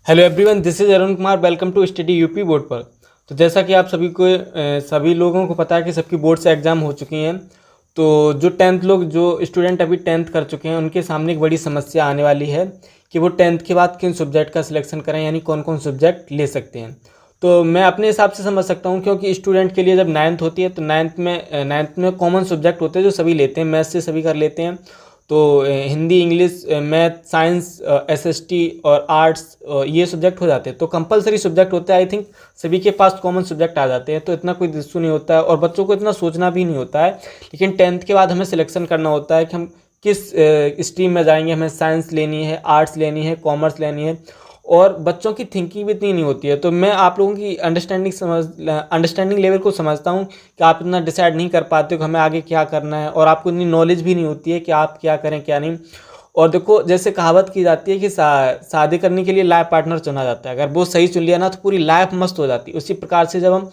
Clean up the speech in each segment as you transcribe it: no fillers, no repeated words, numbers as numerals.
Hello everyone, this is Arun Kumar. Welcome to study UP board पर। तो जैसा कि आप सभी लोगों को पता है कि सबकी बोर्ड से एग्ज़ाम हो चुकी हैं। तो जो स्टूडेंट अभी टेंथ कर चुके हैं उनके सामने एक बड़ी समस्या आने वाली है कि वो टेंथ के बाद किन सब्जेक्ट का सिलेक्शन करें, यानी कौन कौन सब्जेक्ट ले सकते हैं। तो मैं अपने हिसाब से समझ सकता हूँ, क्योंकि स्टूडेंट के लिए जब नाइन्थ होती है तो नाइन्थ में कॉमन सब्जेक्ट होते हैं जो सभी लेते हैं, मैथ से सभी कर लेते हैं। तो Hindi, English, math, science, SST और आर्ट्स, ये सब्जेक्ट हो जाते हैं। तो कंपलसरी सब्जेक्ट होता है। आई थिंक सभी के पास कॉमन सब्जेक्ट आ जाते हैं, तो इतना कोई इशू नहीं होता है और बच्चों को इतना सोचना भी नहीं होता है। लेकिन टेंथ के बाद हमें सिलेक्शन करना होता है कि हम किस स्ट्रीम में जाएंगे। हमें साइंस लेनी है, आर्ट्स लेनी है, कॉमर्स लेनी है, और बच्चों की थिंकिंग भी इतनी नहीं होती है। तो मैं आप लोगों की अंडरस्टैंडिंग लेवल को समझता हूँ कि आप इतना डिसाइड नहीं कर पाते हो कि हमें आगे क्या करना है, और आपको इतनी नॉलेज भी नहीं होती है कि आप क्या करें क्या नहीं। और देखो, जैसे कहावत की जाती है कि शादी करने के लिए लाइफ पार्टनर चुना जाता है। अगर वो सही चुन लिया ना तो पूरी लाइफ मस्त हो जाती है। उसी प्रकार से जब हम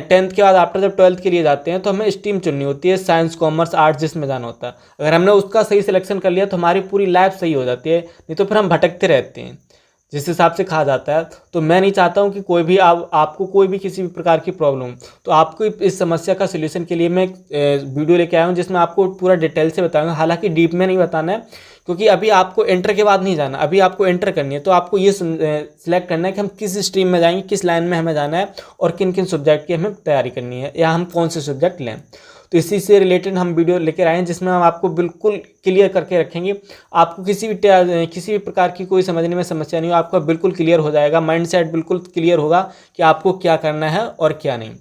टेंथ के बाद आफ्टर जब ट्वेल्थ के लिए जाते हैं तो हमें स्ट्रीम चुननी होती है, साइंस, कॉमर्स, आर्ट्स, जिसमें जाना होता है। अगर हमने उसका सही सिलेक्शन कर लिया तो हमारी पूरी लाइफ सही हो जाती है, नहीं तो फिर हम भटकते रहते हैं, जिस हिसाब से कहा जाता है। तो मैं नहीं चाहता हूँ कि कोई भी आपको कोई भी किसी भी प्रकार की प्रॉब्लम। तो आपको इस समस्या का सलूशन के लिए मैं वीडियो लेके आया हूँ जिसमें आपको पूरा डिटेल से बताऊंगा। हालांकि डीप में नहीं बताना है, क्योंकि अभी आपको इंटर के बाद नहीं जाना, अभी आपको इंटर करनी है। तो आपको ये सिलेक्ट करना है कि हम किस स्ट्रीम में जाएंगे, किस लाइन में हमें जाना है, और किन किन सब्जेक्ट की हमें तैयारी करनी है, या हम कौन से सब्जेक्ट लें। तो इसी से रिलेटेड हम वीडियो लेकर आए हैं जिसमें हम आपको बिल्कुल क्लियर करके रखेंगे। आपको किसी भी प्रकार की कोई समझने में समस्या नहीं हो, आपका बिल्कुल क्लियर हो जाएगा, माइंडसेट बिल्कुल क्लियर होगा कि आपको क्या करना है और क्या नहीं।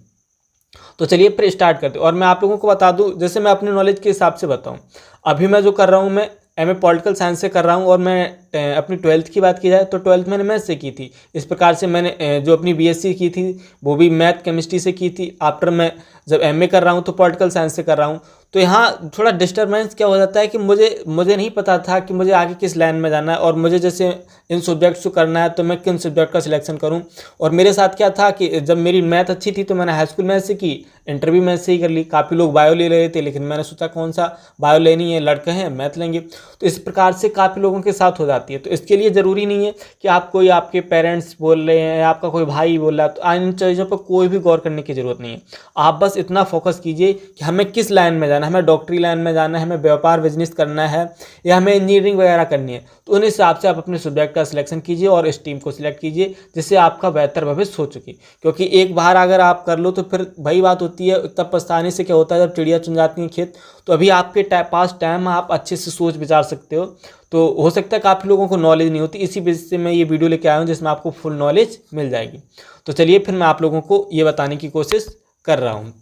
तो चलिए फिर स्टार्ट करते हैं। और मैं आप लोगों को बता दूं, जैसे मैं अपने नॉलेज के हिसाब से बताऊं, अभी मैं जो कर रहा हूं, मैं एमए पॉलिटिकल साइंस से कर रहा हूं। और मैं अपनी ट्वेल्थ की बात की जाए तो ट्वेल्थ मैंने मैथ से की थी। इस प्रकार से मैंने जो अपनी बीएससी की थी वो भी मैथ केमिस्ट्री से की थी। आफ्टर मैं जब एमए कर रहा हूं तो पॉलिटिकल साइंस से कर रहा हूं। तो यहाँ थोड़ा डिस्टर्बेंस क्या हो जाता है कि मुझे नहीं पता था कि मुझे आगे किस लाइन में जाना है, और मुझे जैसे इन सब्जेक्ट्स को करना है तो मैं किन सब्जेक्ट का सिलेक्शन करूं। और मेरे साथ क्या था कि जब मेरी मैथ अच्छी थी तो मैंने हाई स्कूल मैथ से की, इंटर भी मैथ से ही कर ली। काफ़ी लोग बायो ले रहे थे, लेकिन मैंने सोचा कौन सा बायो लेनी है, लड़के हैं मैथ लेंगे। तो इस प्रकार से काफ़ी लोगों के साथ हो जाती है। तो इसके लिए ज़रूरी नहीं है कि आपके पेरेंट्स बोल रहे हैं या आपका कोई भाई बोल रहा है, तो इन चीज़ों पर कोई भी गौर करने की ज़रूरत नहीं है। आप बस इतना फोकस कीजिए कि हमें किस लाइन में जाना है, हमें डॉक्टरी लाइन में जाना है, हमें व्यापार बिजनेस करना है, या हमें इंजीनियरिंग वगैरह करनी है। तो उन हिसाब से आप अपने सब्जेक्ट का सिलेक्शन कीजिए और स्ट्रीम को सिलेक्ट कीजिए, जिससे आपका बेहतर भविष्य हो चुके। क्योंकि एक बार अगर आप कर लो तो फिर वही बात होती है, तब पछताने से क्या होता है, जब चिड़िया चुन जाती हैं खेत। तो अभी आपके पास टाइम, आप अच्छे से सोच विचार सकते हो। तो हो सकता है काफ़ी लोगों को नॉलेज नहीं होती, इसी वजह से मैं ये वीडियो लेके आया हूँ जिसमें आपको फुल नॉलेज मिल जाएगी। तो चलिए फिर मैं आप लोगों को ये बताने की कोशिश कर रहा हूँ।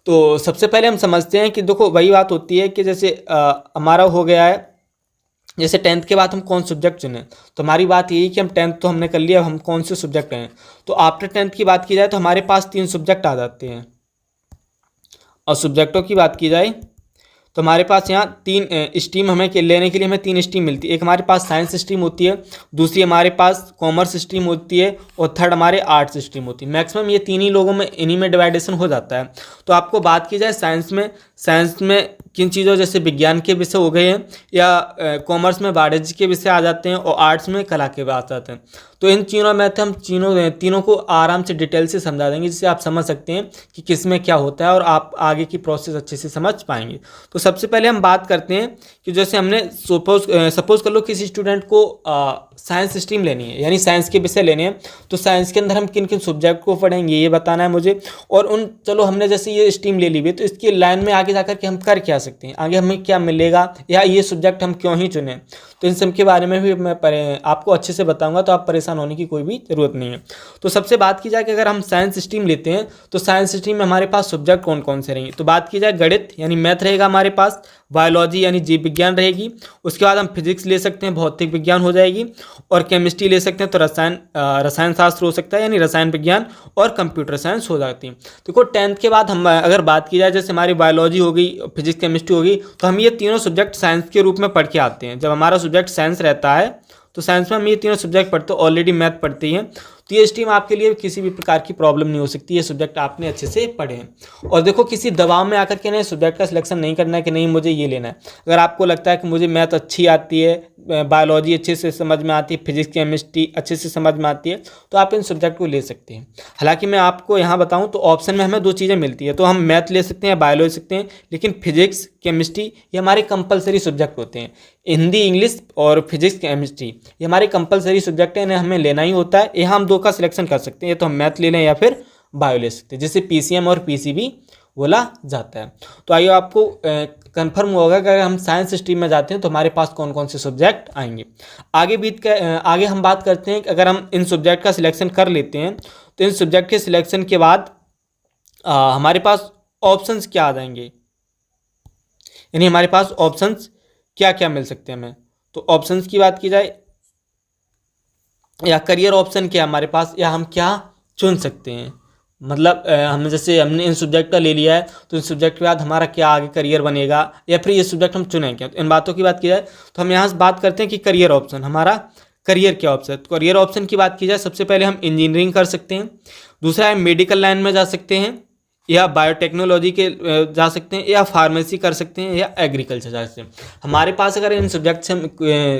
तो सबसे पहले हम समझते हैं कि देखो, वही बात होती है कि जैसे हमारा हो गया है, जैसे टेंथ के बाद हम कौन सब्जेक्ट चुनें। तो हमारी बात यही कि हम टेंथ तो हमने कर लिया, अब हम कौन से सब्जेक्ट लें। तो आफ्टर टेंथ की बात की जाए तो हमारे पास 3 सब्जेक्ट आ जाते हैं। और सब्जेक्टों की बात की जाए तो हमारे पास यहाँ 3 स्ट्रीम हमें लेने के लिए हमें 3 स्ट्रीम मिलती है। एक हमारे पास साइंस स्ट्रीम होती है, दूसरी हमारे पास कॉमर्स स्ट्रीम होती है, और थर्ड हमारे आर्ट्स स्ट्रीम होती है। मैक्सिमम ये 3 ही लोगों में, इन्हीं में डिवाइडेशन हो जाता है। तो आपको बात की जाए साइंस में किन चीज़ों, जैसे विज्ञान के विषय हो गए हैं, या कॉमर्स में बायोलॉजी के विषय आ जाते हैं, और आर्ट्स में कला के आ जाते हैं। तो इन तीनों में हम तीनों को आराम से डिटेल से समझा देंगे, जिससे आप समझ सकते हैं कि किस में क्या होता है, और आप आगे की प्रोसेस अच्छे से समझ पाएंगे। तो सबसे पहले हम बात करते हैं कि जैसे हमने सपोज कर लो किसी स्टूडेंट को साइंस स्ट्रीम लेनी है, यानी साइंस के विषय लेने हैं। तो साइंस के अंदर हम किन किन सब्जेक्ट को पढ़ेंगे ये बताना है मुझे। और चलो हमने जैसे ये स्ट्रीम ले ली है, तो इसकी लाइन में आगे जाकर के हम कर क्या सकते हैं, आगे हमें क्या मिलेगा, या ये सब्जेक्ट हम क्यों ही चुनें। तो इन सब के बारे में भी मैं आपको अच्छे से बताऊंगा, तो आप परेशान होने की कोई भी ज़रूरत नहीं है। तो सबसे बात की जाए कि अगर हम साइंस स्ट्रीम लेते हैं तो साइंस स्ट्रीम में हमारे पास सब्जेक्ट कौन कौन से रहेंगे। तो बात की जाए, गणित यानी मैथ रहेगा हमारे पास, बायोलॉजी यानी जीव विज्ञान रहेगी, उसके बाद हम फिजिक्स ले सकते हैं, भौतिक विज्ञान हो जाएगी, और केमिस्ट्री ले सकते हैं तो रसायन शास्त्र हो सकता है, यानी रसायन विज्ञान, और कंप्यूटर साइंस हो जाती है। देखो, टेंथ के बाद हम अगर बात की जाए, जैसे हमारी बायोलॉजी हो गई, फिजिक्स, केमिस्ट्री हो गई, तो हम ये तीनों सब्जेक्ट साइंस के रूप में पढ़ के आते हैं। जब हमारा सब्जेक्ट साइंस रहता है तो साइंस में हम ये तीनों सब्जेक्ट पढ़ते हैं, ऑलरेडी मैथ पढ़ते हैं। तो ये स्ट्रीम आपके लिए किसी भी प्रकार की प्रॉब्लम नहीं हो सकती, ये सब्जेक्ट आपने अच्छे से पढ़े हैं। और देखो किसी दबाव में आकर के ना सब्जेक्ट का सिलेक्शन नहीं करना है कि नहीं मुझे ये लेना है। अगर आपको लगता है कि मुझे मैथ अच्छी आती है, बायोलॉजी अच्छे से समझ में आती है, फिजिक्स केमिस्ट्री अच्छे से समझ में आती है, तो आप इन सब्जेक्ट को ले सकते हैं। हालांकि मैं आपको यहाँ बताऊँ तो ऑप्शन में हमें 2 चीज़ें मिलती है, तो हम मैथ ले सकते हैं, बायोलॉजी सकते हैं, लेकिन फिजिक्स केमिस्ट्री ये हमारे कंपलसरी सब्जेक्ट होते हैं। हिंदी इंग्लिश और फिजिक्स केमिस्ट्री ये हमारे कंपलसरी सब्जेक्ट हैं, इन्हें हमें लेना ही होता है। यहाँ हम 2 का सिलेक्शन कर सकते हैं, या तो हम मैथ ले लें या फिर बायो ले सकते हैं, जिसे पीसीएम और पीसीबी बोला जाता है। तो आइए आपको कंफर्म होगा कि अगर हम साइंस स्ट्रीम में जाते हैं तो हमारे पास कौन कौन से सब्जेक्ट आएंगे। आगे हम बात करते हैं कि अगर हम इन सब्जेक्ट का सिलेक्शन कर लेते हैं तो इन सब्जेक्ट के सिलेक्शन के बाद हमारे पास ऑप्शंस क्या आ जाएंगे, यानी हमारे पास ऑप्शंस क्या क्या मिल सकते हैं हमें। तो ऑप्शंस की बात की जाए या करियर ऑप्शन क्या हमारे पास, या हम क्या चुन सकते हैं, मतलब हमने इन सब्जेक्ट का ले लिया है तो इन सब्जेक्ट के बाद हमारा क्या आगे करियर बनेगा, या फिर ये सब्जेक्ट हम चुनें क्या। तो इन बातों की बात की जाए तो हम यहाँ से बात करते हैं कि करियर ऑप्शन, हमारा करियर क्या ऑप्शन है। तो करियर ऑप्शन की बात की जाए सबसे पहले हम इंजीनियरिंग कर सकते हैं, दूसरा है मेडिकल लाइन में जा सकते हैं, या बायोटेक्नोलॉजी के जा सकते हैं, या फार्मेसी कर सकते हैं, या एग्रीकल्चर जा सकते हैं। हमारे पास अगर इन सब्जेक्ट से हम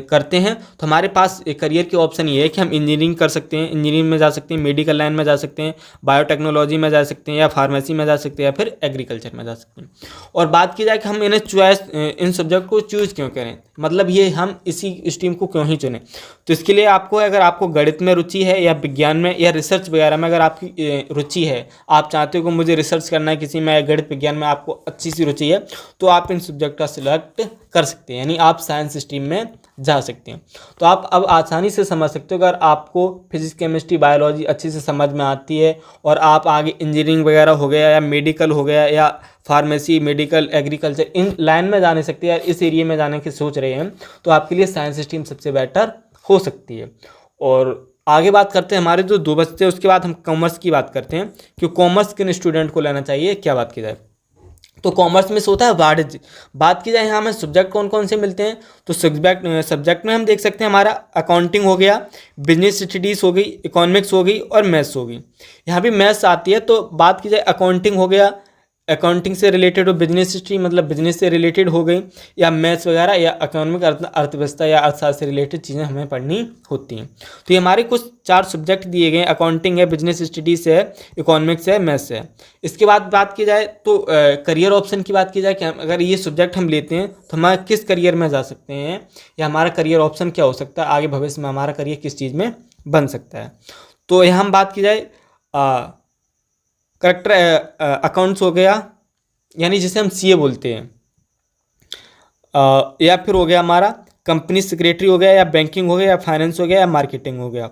करते हैं तो हमारे पास करियर के ऑप्शन ये है कि हम इंजीनियरिंग कर सकते हैं, इंजीनियरिंग में जा सकते हैं, मेडिकल लाइन में जा सकते हैं, बायोटेक्नोलॉजी में जा सकते हैं, या फार्मेसी में जा सकते हैं, या फिर एग्रीकल्चर में जा सकते हैं। और बात की जाए कि हम इन्हें इन सब्जेक्ट को चूज़ क्यों करें, मतलब ये हम इसी स्ट्रीम को क्यों ही चुनें। तो इसके लिए अगर आपको गणित में रुचि है, या विज्ञान में, या रिसर्च वगैरह में अगर आपकी रुचि है, आप चाहते हो कि मुझे रिसर्च करना है किसी में, गणित विज्ञान में आपको अच्छी सी रुचि है, तो आप इन सब्जेक्ट का सिलेक्ट कर सकते हैं, यानी आप साइंस स्ट्रीम में जा सकते हैं। तो आप अब आसानी से समझ सकते हो, अगर आपको फिजिक्स केमिस्ट्री बायोलॉजी अच्छे से समझ में आती है और आप आगे इंजीनियरिंग वगैरह हो गया, या मेडिकल हो गया, या pharmacy, medical, agriculture in line में जाने सकते हैं, या इस एरिया में जाने की सोच रहे हैं, तो आपके लिए साइंस स्ट्रीम सबसे बेटर हो सकती है। और आगे बात करते हैं हमारे जो 2 बचते हैं, उसके बाद हम कॉमर्स की बात करते हैं कि कॉमर्स किन स्टूडेंट को लेना चाहिए, क्या बात की जाए। तो कॉमर्स में से होता है वाणिज्य। बात की जाए यहाँ हमें सब्जेक्ट कौन कौन से मिलते हैं, तो सब्जेक्ट में हम देख सकते हैं हमारा अकाउंटिंग हो गया, बिजनेस स्टडीज़ हो गई, इकोनॉमिक्स हो गई, और मैथ्स हो गई। यहाँ भी मैथ्स आती है। तो बात की जाए अकाउंटिंग हो गया, अकाउंटिंग से रिलेटेड हो, बिजनेस हिस्ट्री मतलब बिजनेस से रिलेटेड हो गई, या मैथ्स वगैरह, या इकोनॉमिक अर्थव्यवस्था या अर्थशास्त्र से रिलेटेड चीज़ें हमें पढ़नी होती हैं। तो ये हमारे कुछ 4 सब्जेक्ट दिए गए हैं, अकाउंटिंग है, बिजनेस स्टडीज़ है, इकोनॉमिक्स है, मैथ्स है। इसके बाद बात की जाए तो करियर ऑप्शन की बात की जाए कि अगर ये सब्जेक्ट हम लेते हैं तो हमारा किस करियर में जा सकते हैं, या हमारा करियर ऑप्शन क्या हो सकता है, आगे भविष्य में हमारा करियर किस चीज़ में बन सकता है। तो यहाँ हम बात की जाए करेक्टर अकाउंट्स हो गया, यानी जिसे हम सीए बोलते हैं, या फिर हो गया हमारा कंपनी सेक्रेटरी हो गया, या बैंकिंग हो गया, या फाइनेंस हो गया, या मार्केटिंग हो गया।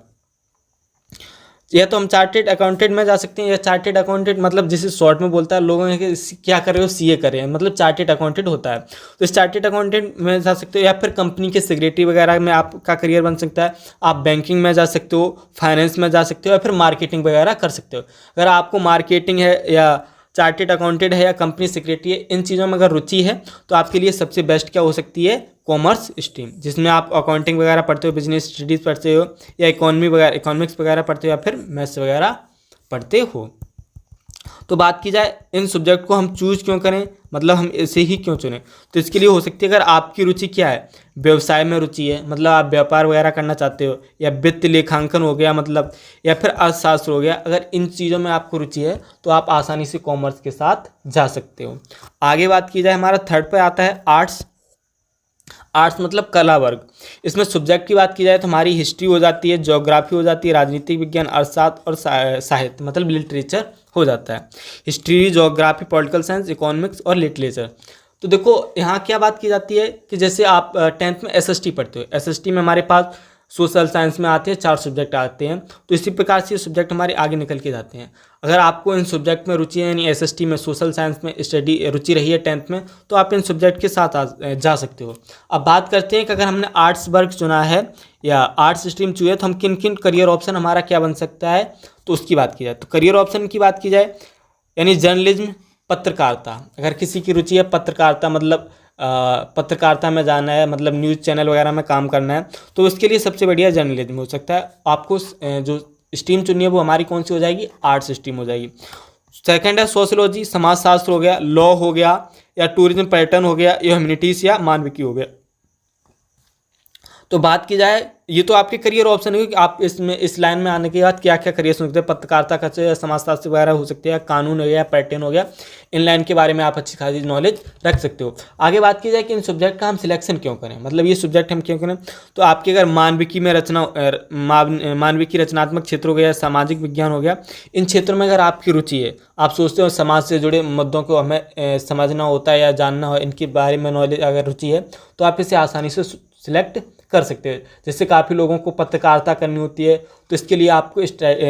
या तो हम चार्टेड अकाउंटेंट में जा सकते हैं, या चार्टेड अकाउंटेंट मतलब जिसे शॉर्ट में बोलता है लोगों ने कि क्या कर रहे हो, सीए कर रहे हैं, मतलब चार्टेड अकाउंटेंट होता है। तो इस चार्टेड अकाउंटेंट में जा सकते हो, या फिर कंपनी के सेक्रेटरी वगैरह में आपका करियर बन सकता है। आप बैंकिंग में जा सकते हो, फाइनेंस में जा सकते हो, या फिर मार्केटिंग वगैरह कर सकते हो। अगर आपको मार्केटिंग है, या चार्टेड अकाउंटेंट है, या कंपनी सेक्रेटरी है, इन चीज़ों में अगर रुचि है तो आपके लिए सबसे बेस्ट क्या हो सकती है, कॉमर्स स्ट्रीम, जिसमें आप अकाउंटिंग वगैरह पढ़ते हो, बिजनेस स्टडीज़ पढ़ते हो, या इकोनॉमिक्स वगैरह पढ़ते हो, या फिर मैथ्स वगैरह पढ़ते हो। तो बात की जाए इन सब्जेक्ट को हम चूज़ क्यों करें, मतलब हम इसे ही क्यों चुनें, तो इसके लिए हो सकती है अगर आपकी रुचि क्या है, व्यवसाय में रुचि है, मतलब आप व्यापार वगैरह करना चाहते हो, या वित्त लेखांकन हो गया मतलब, या फिर अर्थशास्त्र हो गया, अगर इन चीज़ों में आपको रुचि है तो आप आसानी से कॉमर्स के साथ जा सकते हो। आगे बात की जाए हमारा 3rd पे आता है आर्ट्स मतलब कला वर्ग। इसमें सब्जेक्ट की बात की जाए तो हमारी हिस्ट्री हो जाती है, ज्योग्राफी हो जाती है, राजनीतिक विज्ञान, अर्थशास्त्र और साहित्य मतलब लिटरेचर हो जाता है। History, geography, political science, economics और लिटरेचर। तो देखो यहाँ क्या बात की जाती है कि जैसे आप 10th में एसएसटी पढ़ते हो, एसएसटी में हमारे पास सोशल साइंस में आते हैं 4 सब्जेक्ट आते हैं, तो इसी प्रकार से ये सब्जेक्ट हमारे आगे निकल के जाते हैं। अगर आपको इन सब्जेक्ट में रुचि है, यानी एसएसटी में सोशल साइंस में स्टडी रुचि रही है 10th में, तो आप इन सब्जेक्ट के साथ जा सकते हो। अब बात करते हैं कि अगर हमने आर्ट्स वर्ग चुना है या आर्ट्स स्ट्रीम चुनी है तो हम किन किन करियर ऑप्शन हमारा क्या बन सकता है, तो उसकी बात की जाए तो करियर ऑप्शन की बात की जाए यानी जर्नलिज्म, पत्रकारिता। अगर किसी की रुचि है पत्रकारिता मतलब पत्रकारिता में जाना है, मतलब न्यूज़ चैनल वगैरह में काम करना है, तो उसके लिए सबसे बढ़िया जर्नलिज्म हो सकता है। आपको जो स्ट्रीम चुननी है वो हमारी कौन सी हो जाएगी, आर्ट्स स्ट्रीम हो जाएगी। सेकंड है सोशियोलॉजी, समाजशास्त्र हो गया, लॉ हो गया, या टूरिज्म पर्यटन हो गया, या ह्यूमैनिटीज या मानविकी हो गया। तो बात की जाए, ये तो आपके करियर ऑप्शन है कि आप इसमें इस लाइन में आने के बाद क्या क्या करियर सोच सकते हैं। पत्रकारिता का या समाजशास्त्र वगैरह हो सकते हैं, कानून हो गया, पैटर्न हो गया, इन लाइन के बारे में आप अच्छी खासी नॉलेज रख सकते हो। आगे बात की जाए कि इन सब्जेक्ट का हम सिलेक्शन क्यों करें, मतलब ये सब्जेक्ट हम क्यों करें। तो आपके अगर मानविकी में मानविकी रचनात्मक क्षेत्र हो गया, सामाजिक विज्ञान हो गया, इन क्षेत्रों में अगर आपकी रुचि है, आप सोचते हो समाज से जुड़े मुद्दों को हमें समझना होता है या जानना हो, इनके बारे में नॉलेज अगर रुचि है, तो आप इसे आसानी से सिलेक्ट कर सकते हैं। जैसे काफ़ी लोगों को पत्रकारिता करनी होती है, तो इसके लिए आपको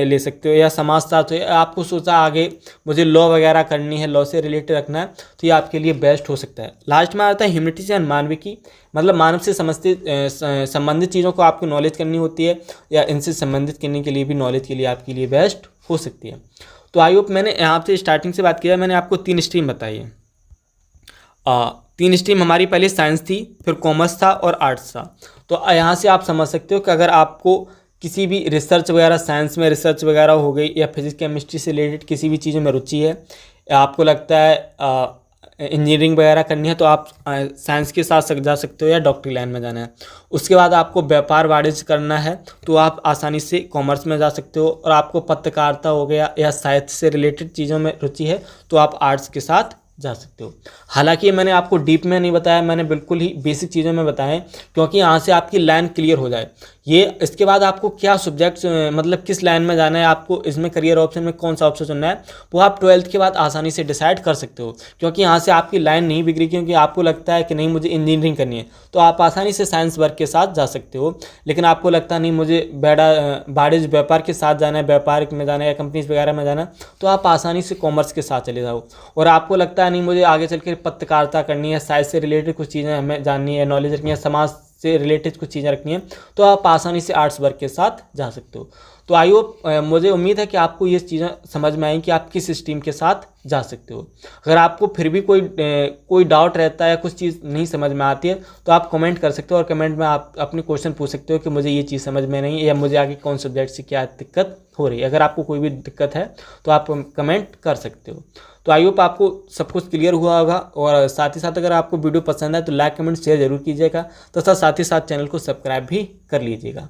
ले सकते हो, या समाजशास्त्र है, आपको सोचा आगे मुझे लॉ वगैरह करनी है, लॉ से रिलेटेड रखना है, तो ये आपके लिए बेस्ट हो सकता है। लास्ट में आता है ह्यूमैनिटीज एंड मानविकी, मतलब मानव से संबंधित चीज़ों को आपको नॉलेज करनी होती है, या इनसे संबंधित करने के लिए भी नॉलेज के लिए आपके लिए बेस्ट हो सकती है। तो आई होप मैंने यहाँ से स्टार्टिंग से बात किया, मैंने आपको 3 स्ट्रीम बताई है। 3 स्ट्रीम हमारी पहले साइंस थी, फिर कॉमर्स था और आर्ट्स था। तो यहाँ से आप समझ सकते हो कि अगर आपको किसी भी रिसर्च वगैरह, साइंस में रिसर्च वगैरह हो गई, या फिजिक्स केमिस्ट्री से रिलेटेड किसी भी चीज़ों में रुचि है, या आपको लगता है इंजीनियरिंग वगैरह करनी है, तो आप साइंस के साथ जा सकते हो, या डॉक्टरी लाइन में जाना है। उसके बाद आपको व्यापार वाणिज्य करना है, तो आप आसानी से कॉमर्स में जा सकते हो। और आपको पत्रकारिता हो गया या साहित्य से रिलेटेड चीज़ों में रुचि है, तो आप आर्ट्स के साथ जा सकते हो। हालांकि मैंने आपको डीप में नहीं बताया, मैंने बिल्कुल ही बेसिक चीज़ों में बताया, क्योंकि यहाँ से आपकी लाइन क्लियर हो जाए। ये इसके बाद आपको क्या सब्जेक्ट्स, मतलब किस लाइन में जाना है, आपको इसमें करियर ऑप्शन में कौन सा ऑप्शन चुनना है, वो आप 12th के बाद आसानी से डिसाइड कर सकते हो। क्योंकि यहाँ से आपकी लाइन नहीं बिगड़ी, क्योंकि आपको लगता है कि नहीं मुझे इंजीनियरिंग करनी है, तो आप आसानी से साइंस वर्क के साथ जा सकते हो। लेकिन आपको लगता नहीं मुझे वाणिज्य व्यापार के साथ जाना है, व्यापारिक में जाना है, या कंपनीज वगैरह में जाना है, तो आप आसानी से कॉमर्स के साथ चले जाओ। और आपको लगता है नहीं मुझे आगे चल के पत्रकारिता करनी है, साइंस से रिलेटेड कुछ चीज़ें हमें जाननी है, नॉलेज रखनी है, समाज से रिलेटेड कुछ चीज़ें रखनी है, तो आप आसानी से आर्ट्स वर्क के साथ जा सकते हो। तो आई होप, मुझे उम्मीद है कि आपको ये चीज़ें समझ में आई कि आप किस स्ट्रीम के साथ जा सकते हो। अगर आपको फिर भी कोई डाउट रहता है, कुछ चीज़ नहीं समझ में आती है, तो आप कमेंट कर सकते हो, और कमेंट में आप अपने क्वेश्चन पूछ सकते हो कि मुझे ये चीज़ समझ में नहीं है, या मुझे आगे कौन सब्जेक्ट से क्या दिक्कत हो रही है। अगर आपको कोई भी दिक्कत है तो आप कमेंट कर सकते हो। तो आई होप आपको सब कुछ क्लियर हुआ होगा। और साथ ही साथ अगर आपको वीडियो पसंद है तो लाइक, कमेंट, शेयर जरूर कीजिएगा, तथा साथ ही साथ चैनल को सब्सक्राइब भी कर लीजिएगा।